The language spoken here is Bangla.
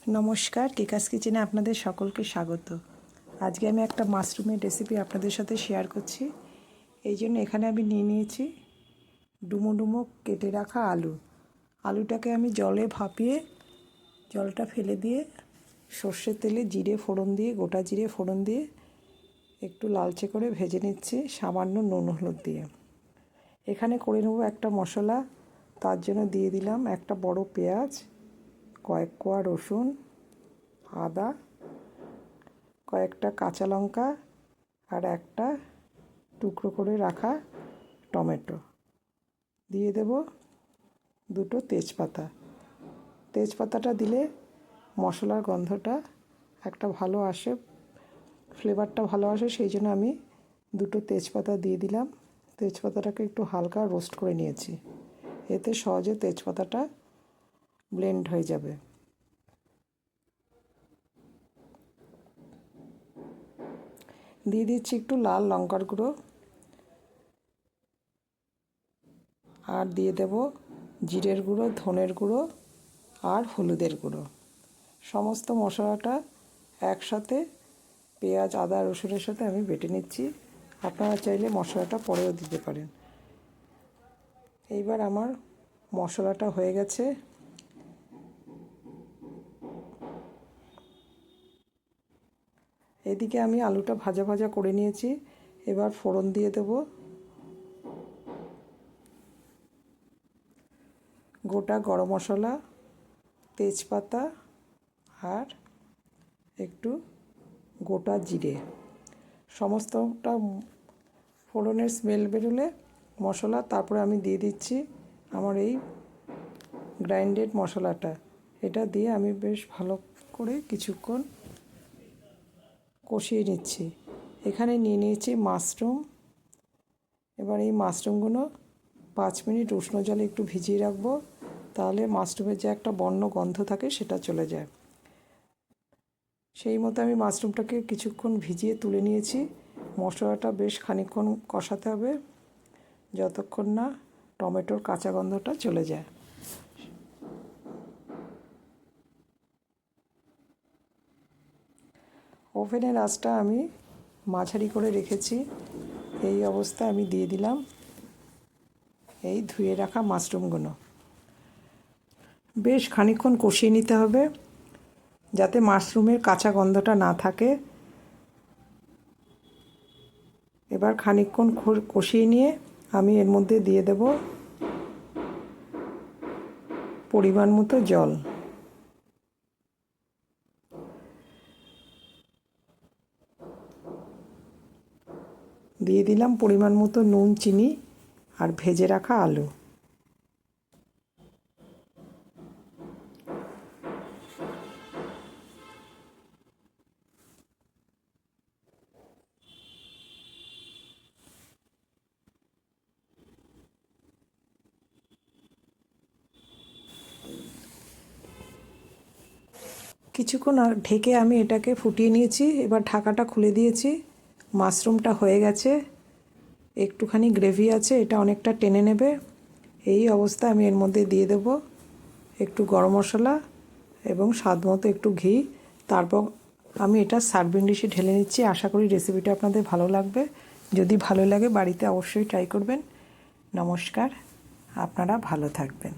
নমস্কার, কিকাস কিচেনে আপনাদের সকলকে স্বাগত। আজকে আমি একটা মাশরুমের রেসিপি আপনাদের সাথে শেয়ার করছি। এই জন্য এখানে আমি নিয়ে নিয়েছি ডুমো ডুমো কেটে রাখা আলুটাকে আমি জলে ভাপিয়ে জলটা ফেলে দিয়ে সর্ষের তেলে জিরে ফোড়ন দিয়ে গোটা জিরে ফোড়ন দিয়ে একটু লালচে করে ভেজে নিচ্ছি সামান্য নুন হলুদ দিয়ে। এখানে করে নেব একটা মশলা। তার জন্য দিয়ে দিলাম একটা বড় পেঁয়াজ, কয়েক কোয়া রসুন, আদা, কয়েকটা কাঁচা লঙ্কা আর একটা টুকরো করে রাখা টমেটো। দিয়ে দেব দুটো তেজপাতাটা দিলে মশলার গন্ধটা একটা ভালো আসে, ফ্লেভারটা ভালো আসে, সেই জন্য আমি দুটো তেজপাতা দিয়ে দিলাম। তেজপাতাটাকে একটু হালকা রোস্ট করে নিয়েছি, এতে সহজে তেজপাতাটা ব্লেন্ড হয়ে যাবে। দিয়ে দিচ্ছি একটু লাল লঙ্কার গুঁড়ো আর দিয়ে দেব জিরের গুঁড়ো, ধনের গুঁড়ো আর হলুদের গুঁড়ো। সমস্ত মশলাটা একসাথে পেঁয়াজ আদা রসুনের সাথে আমি বেটে নিচ্ছি। আপনারা চাইলে মশলাটা পরেও দিতে পারেন। এইবার আমার মশলাটা হয়ে গেছে। এদিকে আমি আলুটা ভাজা ভাজা করে নিয়েছি। এবার ফোড়ন দিয়ে দেব গোটা গরম মশলা, তেজপাতা আর একটু গোটা জিরে। সমস্তটা ফোড়নের স্মেল বেরোলে মশলা, তারপরে আমি দিয়ে দিচ্ছি আমার এই গ্রাইন্ডেড মশলাটা। এটা দিয়ে আমি বেশ ভালো করে কিছুক্ষণ কষিয়ে নিচ্ছি। এখানে নিয়ে নিয়েছি মাশরুম। এবার এই মাশরুমগুলো 5 মিনিট উষ্ণ জলে একটু ভিজিয়ে রাখবো, তাহলে মাশরুমের যে একটা বন্য গন্ধ থাকে সেটা চলে যায়। সেই মতো আমি মাশরুমটাকে কিছুক্ষণ ভিজিয়ে তুলে নিয়েছি। মশলাটা বেশ খানিকক্ষণ কষাতে হবে, যতক্ষণ না টমেটোর কাঁচা গন্ধটা চলে যায়। ওভেনের আঁচটা আমি মাঝারি করে রেখেছি। এই অবস্থায় আমি দিয়ে দিলাম এই ধুয়ে রাখা মাশরুমগুলো। বেশ খানিকক্ষণ কষিয়ে নিতে হবে যাতে মাশরুমের কাঁচা গন্ধটা না থাকে। এবার খানিকক্ষণ কষিয়ে নিয়ে আমি এর মধ্যে দিয়ে দেব পরিমাণ মতো জল। দিয়ে দিলাম পরিমাণ মতো নুন, চিনি আর ভেজে রাখা আলু। কিছুক্ষণ ঢেকে আমি এটাকে ফুটিয়ে নিয়েছি। এবার ঢাকাটা খুলে দিয়েছি। মাশরুমটা হয়ে গেছে, একটুখানি গ্রেভি আছে, এটা অনেকটা টেনে নেবে। এই অবস্থায় আমি এর মধ্যে দিয়ে দেব একটু গরম মশলা এবং স্বাদ মতো একটু ঘি। তারপর আমি এটা সার্ভিং ডিশে ঢেলে নিচ্ছি। আশা করি রেসিপিটা আপনাদের ভালো লাগবে। যদি ভালো লাগে বাড়িতে অবশ্যই ট্রাই করবেন। নমস্কার, আপনারা ভালো থাকবেন।